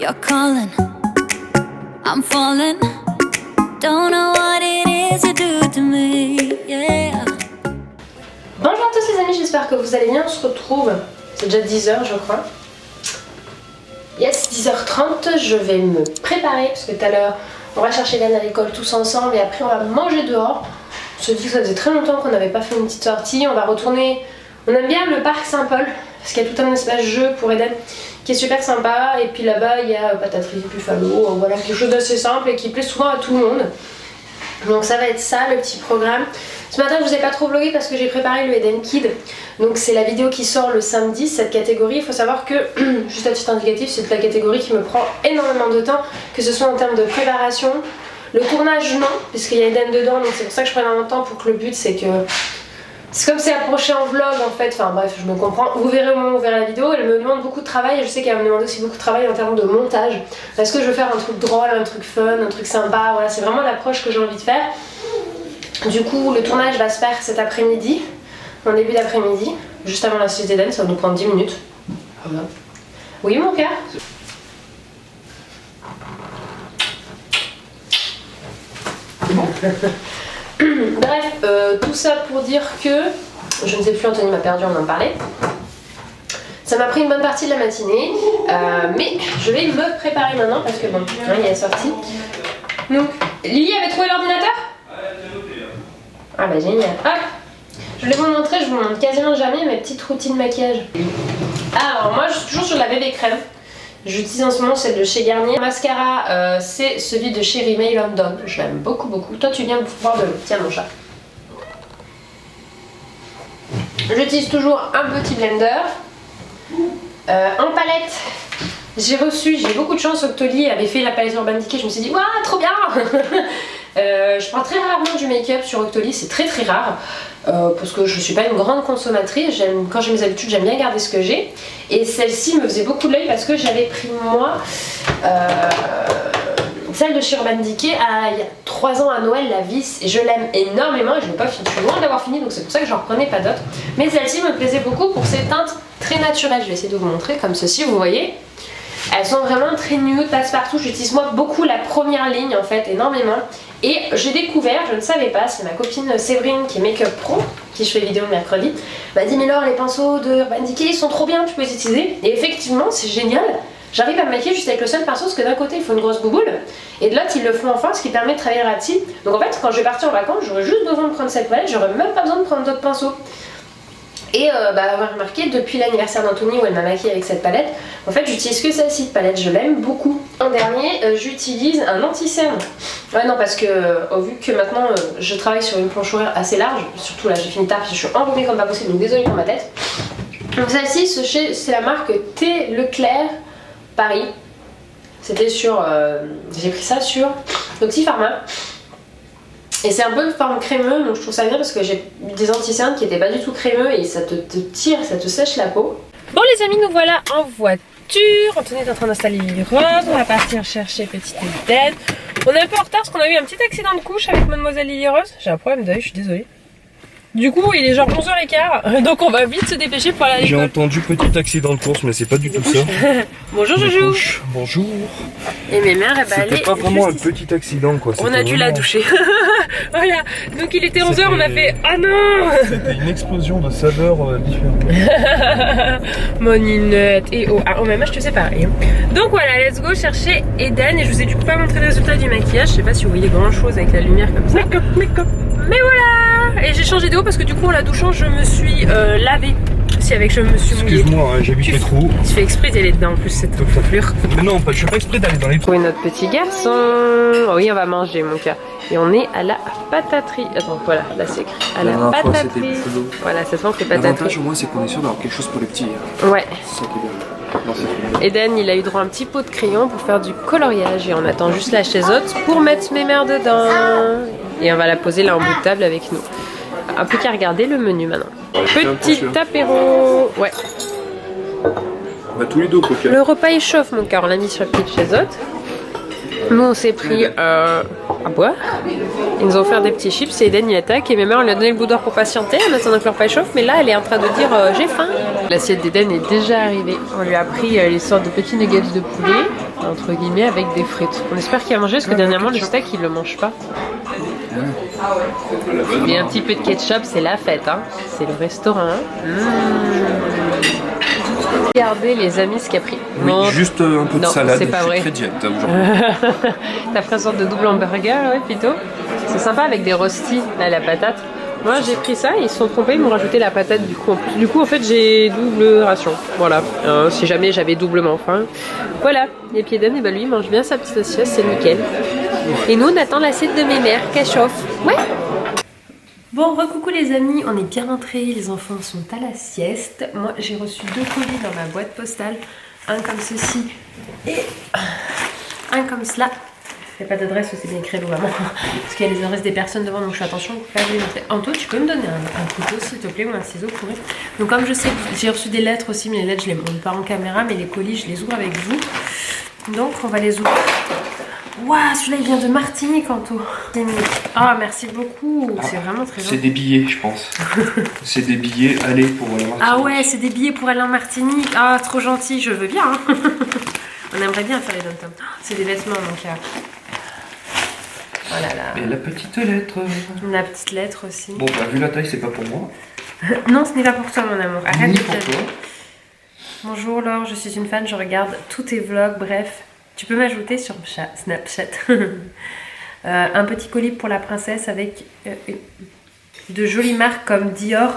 You're calling, I'm falling. Don't know what it is you do to me, yeah. Bonjour à tous les amis, j'espère que vous allez bien. On se retrouve, c'est déjà 10h je crois. Yes, 10h30, je vais me préparer parce que tout à l'heure on va chercher Dan à l'école tous ensemble et après on va manger dehors. On se dit que ça faisait très longtemps qu'on n'avait pas fait une petite sortie. On va retourner, on aime bien le parc Saint-Paul parce qu'il y a tout un espace jeu pour Eden qui est super sympa. Et puis là-bas il y a Pataterie, Buffalo, voilà, quelque chose d'assez simple et qui plaît souvent à tout le monde. Donc ça va être ça le petit programme. Ce matin je vous ai pas trop vlogué parce que j'ai préparé le Eden Kid. Donc c'est la vidéo qui sort le samedi, cette catégorie. Il faut savoir que, juste à titre indicatif, c'est la catégorie qui me prend énormément de temps, que ce soit en termes de préparation. Le tournage non, puisqu'il y a Eden dedans, donc c'est pour ça que je prends énormément de temps pour que le but c'est que... C'est comme c'est approché en vlog en fait, enfin bref, je me comprends. Vous verrez au moment où vous verrez la vidéo, elle me demande beaucoup de travail et je sais qu'elle va me demander aussi beaucoup de travail en termes de montage. Parce que je veux faire un truc drôle, un truc fun, un truc sympa, voilà, c'est vraiment l'approche que j'ai envie de faire. Du coup, le tournage va se faire cet après-midi, en début d'après-midi, juste avant la suite d'Eden, ça va nous prendre 10 minutes. Voilà. Oui mon cœur? Bref, tout ça pour dire que, je ne sais plus, Anthony m'a perdu, on en parlait. Ça m'a pris une bonne partie de la matinée, mais je vais me préparer maintenant parce que bon, il est sorti. Donc, Lily avait trouvé l'ordinateur? Ah bah génial. Hop, je vais vous montrer, je vous montre quasiment jamais mes petites routines maquillage. Alors moi je suis toujours sur la bébé crème. J'utilise en ce moment celle de chez Garnier. Mascara, c'est celui de chez Rimmel London. Je l'aime beaucoup beaucoup. Toi tu viens voir de l'eau. Tiens mon chat. J'utilise toujours un petit blender. En palette, j'ai beaucoup de chance. Octoly avait fait la palette Urban Decay. Je me suis dit, waouh, trop bien. Je prends très rarement du make-up sur Octoly, c'est très rare. Parce que je suis pas une grande consommatrice, quand j'ai mes habitudes j'aime bien garder ce que j'ai. Et celle-ci me faisait beaucoup de l'œil parce que j'avais pris moi celle de chez Urban Decay il y a 3 ans à Noël, la vis, et je l'aime énormément et je l'ai pas fini, je suis loin d'avoir fini donc c'est pour ça que j'en reprenais pas d'autres. Mais celle-ci me plaisait beaucoup pour ses teintes très naturelles, je vais essayer de vous montrer comme ceci, vous voyez. Elles sont vraiment très nude, passe-partout, j'utilise moi beaucoup la première ligne en fait, énormément. Et j'ai découvert, je ne savais pas, c'est ma copine Séverine qui est make-up pro, qui je fais vidéo le mercredi, m'a dit mais Laure les pinceaux de Urban Decay ils sont trop bien, tu peux les utiliser. Et effectivement c'est génial, j'arrive à me maquiller juste avec le seul pinceau parce que d'un côté il faut une grosse bouboule et de l'autre ils le font enfin, ce qui permet de travailler là-dessus. Donc en fait quand je vais partir en vacances j'aurais juste besoin de prendre cette palette, j'aurais même pas besoin de prendre d'autres pinceaux. Et avoir remarqué depuis l'anniversaire d'Anthony où elle m'a maquillée avec cette palette, en fait j'utilise que celle-ci de palette, je l'aime beaucoup. En dernier, j'utilise un anti-cerne. Ouais non parce que vu que maintenant je travaille sur une planche horaire assez large, surtout là j'ai fini tard parce que je suis embaumée comme pas possible donc désolée pour ma tête. Donc celle-ci c'est la marque T. Leclerc Paris. C'était sur, j'ai pris ça sur Pharma. Et c'est un peu de forme crémeux, donc je trouve ça bien parce que j'ai eu des anti-cernes qui n'étaient pas du tout crémeux et ça te tire, ça te sèche la peau. Bon les amis, nous voilà en voiture. Anthony est en train d'installer Lily Rose, on va partir chercher petite Eden. On est un peu en retard parce qu'on a eu un petit accident de couche avec mademoiselle Lily Rose. J'ai un problème d'œil, je suis désolée. Du coup il est genre 11h15, donc on va vite se dépêcher pour aller à l'école. J'ai entendu petit accident de course mais c'est pas du tout ça. Bonjour Joujou. Bonjour. Et mes mères, c'était pas vraiment un petit accident quoi. On a dû la doucher. Voilà, donc il était 11h, on a fait ah non. C'était une explosion de saveurs différentes. Moninette et oh, ah, au même âge tu sais pareil. Donc voilà, let's go chercher Eden et je vous ai du coup pas montré le résultat du maquillage. Je sais pas si vous voyez grand chose avec la lumière comme ça. Make-up. Mais voilà. Et j'ai changé d'eau parce que du coup en la douchant je me suis lavée. Si avec je me suis mouillée. Excuse-moi, hein, j'ai vu tes trous. Tu fais exprès d'aller dedans en plus cette coiffure. Mais non, je fais pas exprès d'aller dans les trous. Oui, notre petit garçon. Oh oui, on va manger mon cœur. Et on est à la pataterie. Attends, voilà, là c'est écrit. À la pataterie. Voilà, cette fois c'est pataterie. L'avantage au moins c'est qu'on est sûr d'avoir quelque chose pour les petits. Ouais. C'est ça qui est bien. Eden, il a eu droit à un petit pot de crayon pour faire du coloriage et on attend juste la chaise haute pour mettre mes mères dedans. Et on va la poser là en bout de table avec nous. Un peu qu'à regarder le menu maintenant. Petit apéro. Ouais. Bah tous les deux quoi. Le repas il chauffe mon cœur, on l'a mis sur la petite chaise haute. Nous on s'est pris à boire. Ils nous ont offert des petits chips et Eden il attaque et mes mères on lui a donné le boudoir pour patienter en attendant que le repas chauffe mais là elle est en train de dire j'ai faim. L'assiette d'Eden est déjà arrivée. On lui a pris les sortes de petits nuggets de poulet. entre guillemets, avec des frites. On espère qu'il va manger parce que dernièrement le steak il le mange pas. Mais un petit peu de ketchup, c'est la fête, hein. C'est le restaurant. Hein. Regardez les amis ce qu'il a pris. Oui, Non, juste un peu de non, salade. c'est pas vrai. Je suis très diète aujourd'hui. T'as pris une sorte de double hamburger, ouais, plutôt. C'est sympa avec des rostis, là, la patate. Moi j'ai pris ça, ils se sont trompés, ils m'ont rajouté la patate du coup en plus. Du coup en fait j'ai double ration, voilà, si jamais j'avais doublement faim. Voilà, et puis Eden, et bah lui il mange bien sa petite assiette, c'est nickel. Et nous on attend l'assiette de mes mères qu'elle chauffe. Ouais. Bon, recoucou les amis, on est bien rentrés, les enfants sont à la sieste. Moi j'ai reçu 2 colis dans ma boîte postale, un comme ceci et un comme cela. Il n'y a pas d'adresse, c'est bien écrit vraiment. Parce qu'il y a les adresses des personnes devant, donc je fais attention pour pas les montrer. Anto, tu peux me donner un couteau s'il te plaît ou un ciseau pour rire. Donc comme je sais que j'ai reçu des lettres aussi, mais les lettres je les montre pas en caméra, mais les colis je les ouvre avec vous. Donc on va les ouvrir. Waouh, celui-là il vient de Martinique, Anto. Ah, merci beaucoup, c'est vraiment très gentil. C'est des billets, je pense. C'est des billets aller pour la Martinique. Ah ouais, c'est des billets pour aller en Martinique. Ah, trop gentil, je veux bien. Hein. On aimerait bien faire les dom-toms. C'est des vêtements donc. Oh là là. Et la petite lettre. La petite lettre aussi. Bon bah vu la taille c'est pas pour moi. Non, ce n'est pas pour toi mon amour. Arrête de pour te toi. Bonjour Laure, je suis une fan, je regarde tous tes vlogs, bref. Tu peux m'ajouter sur Snapchat. Un petit colis pour la princesse avec de jolies marques comme Dior,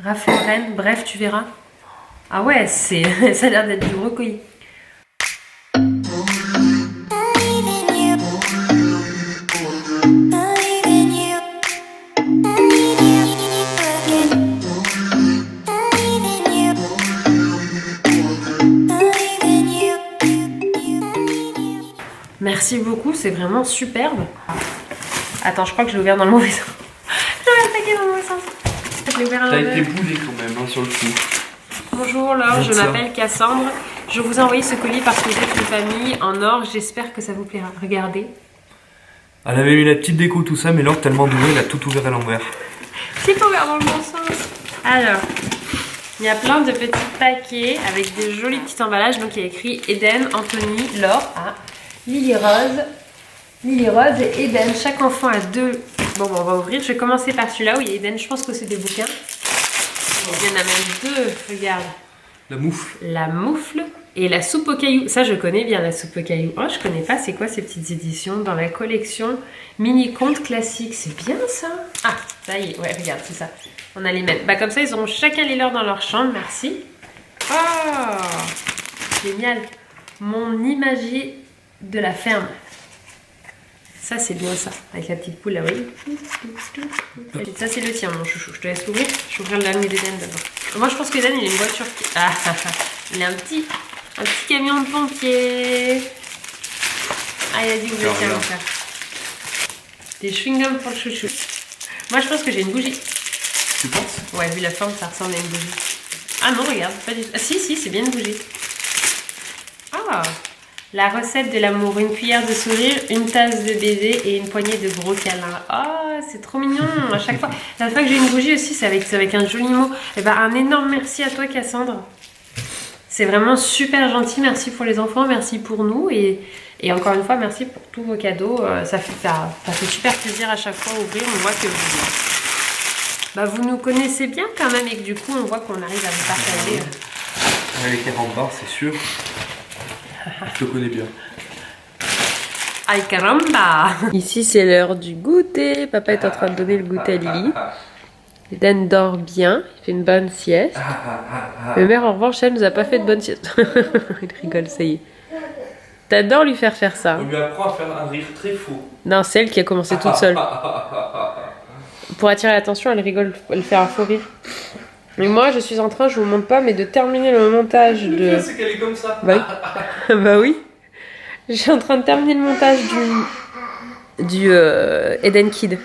Ralph Lauren, bref tu verras. Ah ouais, ça a l'air d'être du gros colis. Merci beaucoup, c'est vraiment superbe. Attends, je crois que je l'ai ouvert dans le mauvais sens. J'aurais attaqué dans le mauvais sens. Je l'ai ouvert à T'as l'envers. été boulé quand même hein, sur le coup. Bonjour Laure, je m'appelle Cassandre. Je vous ai envoyé ce colis parce que vous êtes une famille en or. J'espère que ça vous plaira. Regardez. Elle avait eu la petite déco tout ça, mais Laure tellement douée, elle a tout ouvert à l'envers. C'est pas ouvert dans le bon sens. Alors, il y a plein de petits paquets avec des jolis petits emballages. Donc il y a écrit Eden, Anthony, Laure, Lily Rose et Eden. Chaque enfant a 2. Bon, on va ouvrir. Je vais commencer par celui-là où il y a Eden. Je pense que c'est des bouquins. Il y en a même 2. Regarde. La moufle. La moufle et la soupe aux cailloux. Ça, je connais bien la soupe aux cailloux. Oh, je connais pas. C'est quoi ces petites éditions dans la collection Mini Conte Classique. C'est bien ça. Ah, ça y est. Ouais, regarde, c'est ça. On a les mêmes. Bah, comme ça, ils auront chacun les leurs dans leur chambre. Merci. Oh, génial. Mon imagier de la ferme. Ça, c'est bien ça. Avec la petite poule là, oui. Ça, c'est le tien, mon chouchou. Je te laisse l'ouvrir. Je vais ouvrir le dernier d'Eden d'abord. Moi, je pense qu'Eden, il a une voiture qui... Ah, il a un petit camion de pompier. Ah, il a dit que vous étiez un frère. Des chewing-gums pour le chouchou. Moi, je pense que j'ai une bougie. Tu penses? Ouais, vu la forme, ça ressemble à une bougie. Ah non, regarde, pas du tout. Ah si, c'est bien une bougie. Ah, la recette de l'amour, une cuillère de sourire, une tasse de baiser et une poignée de gros câlins. Oh, c'est trop mignon à chaque fois. La fois que j'ai une bougie aussi, c'est avec un joli mot. Et ben, un énorme merci à toi Cassandre. C'est vraiment super gentil. Merci pour les enfants, merci pour nous. Et encore une fois, merci pour tous vos cadeaux. Ça fait super plaisir à chaque fois à ouvrir. On voit que vous nous connaissez bien quand même et que du coup, on voit qu'on arrive à vous partager. Avec les remparts, c'est sûr. Je te connais bien. Ay caramba! Ici, c'est l'heure du goûter. Papa est en train de donner le goûter à Lily. Eden dort bien, il fait une bonne sieste. Ma mère, en revanche, elle nous a pas fait de bonne sieste. Il rigole, ça y est. T'adores lui faire ça. On lui apprend à faire un rire très faux. Non, c'est elle qui a commencé toute seule. Pour attirer l'attention, elle rigole, elle fait un faux rire. Mais moi, je suis en train, je vous montre pas, mais de terminer le montage de... Le pire, c'est qu'elle est comme ça. Bah oui. Bah oui. Je suis en train de terminer le montage du Eden Kid.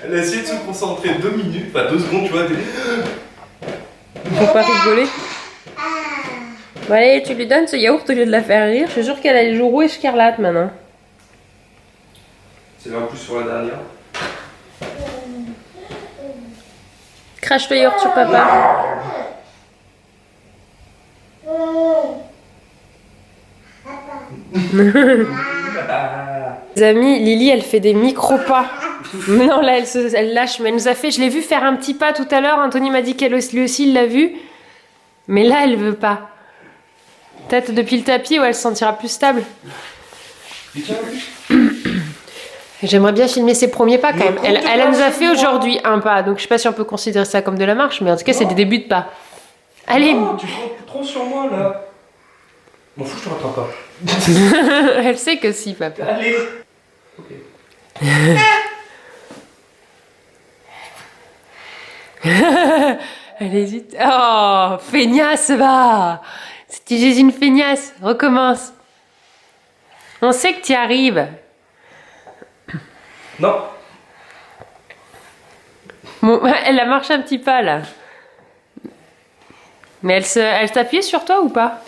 Elle Elle a essayé de se concentrer 2 minutes, enfin 2 secondes, tu vois. Faut pas rigoler. Bon allez, tu lui donnes ce yaourt au lieu de la faire rire. Je suis sûre qu'elle a les joues rouges écarlates maintenant. C'est là en plus sur la dernière. Crache le yaourt sur papa. Les amis, Lily elle fait des micro-pas. Non là elle lâche, mais elle nous a fait, je l'ai vu faire un petit pas tout à l'heure, Anthony m'a dit qu'elle lui aussi il l'a vu. Mais là elle veut pas. Peut-être depuis le tapis où elle se sentira plus stable. J'aimerais bien filmer ses premiers pas quand même. Elle nous a fait aujourd'hui un pas, donc je sais pas si on peut considérer ça comme de la marche, mais en tout cas c'est des débuts de pas. Allez. Oh, tu prends trop sur moi là. M'en fous, je te rattrape pas. Elle sait que si, papa. Allez. Ok. Elle hésite. Oh, feignasse, va. Tu es une feignasse. Recommence. On sait que tu y arrives. Non. Bon, elle a marché un petit pas là. Mais elle s'appuie sur toi ou pas?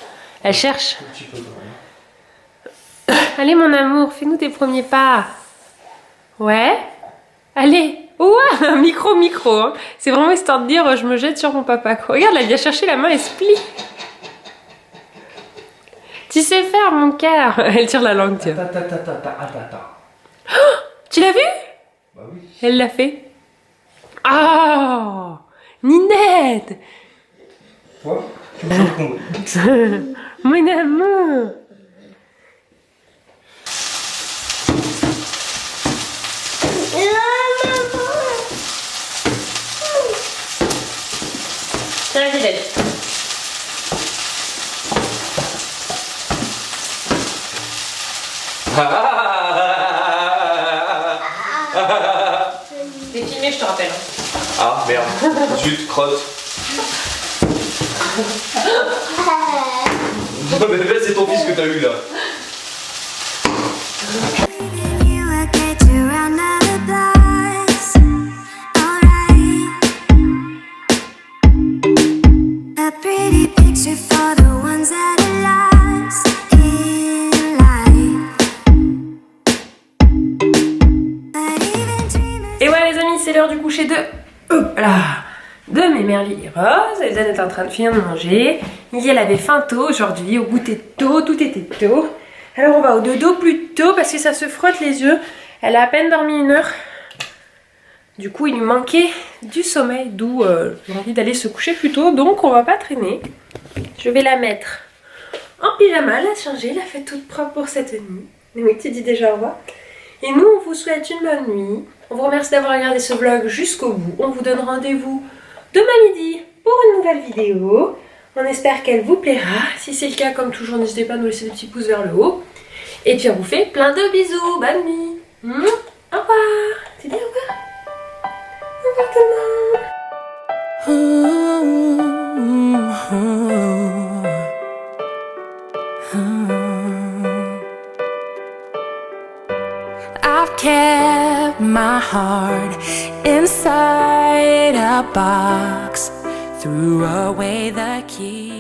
Elle cherche. Un petit peu quand même. Allez mon amour, fais-nous tes premiers pas. Ouais. Allez. Ouah, micro. Hein. C'est vraiment histoire de dire je me jette sur mon papa. Quoi. Regarde, elle vient chercher la main et se plie. Tu sais faire mon cœur. Elle tire la langue, tiens. Attends. Tu l'as vu? Bah oui. Elle l'a fait. Oh, Ninette. Quoi? Tu me sens con. Mon amour. Tiens, Ninette. T'es filmé, je te rappelle. Ah merde. Zut, crotte. Non mais là c'est ton fils que t'as eu là. Et ouais les amis, c'est l'heure du coucher de mes merlis roses. Elsa est en train de finir de manger. Lily elle avait faim tôt aujourd'hui, au goûter tôt, tout était tôt. Alors on va au dodo plus tôt parce que ça se frotte les yeux. Elle a à peine dormi 1 heure. Du coup il lui manquait du sommeil, d'où l'envie d'aller se coucher plus tôt. Donc on va pas traîner. Je vais la mettre en pyjama, la changer, la fait toute propre pour cette nuit. Oui, tu dis déjà au revoir. Et nous, on vous souhaite une bonne nuit. On vous remercie d'avoir regardé ce vlog jusqu'au bout. On vous donne rendez-vous demain midi pour une nouvelle vidéo. On espère qu'elle vous plaira. Si c'est le cas, comme toujours, n'hésitez pas à nous laisser des petits pouces vers le haut. Et puis on vous fait plein de bisous. Bonne nuit. Au revoir. Tu dis au revoir? Au revoir tout le monde. I've kept my heart inside a box, threw away the key.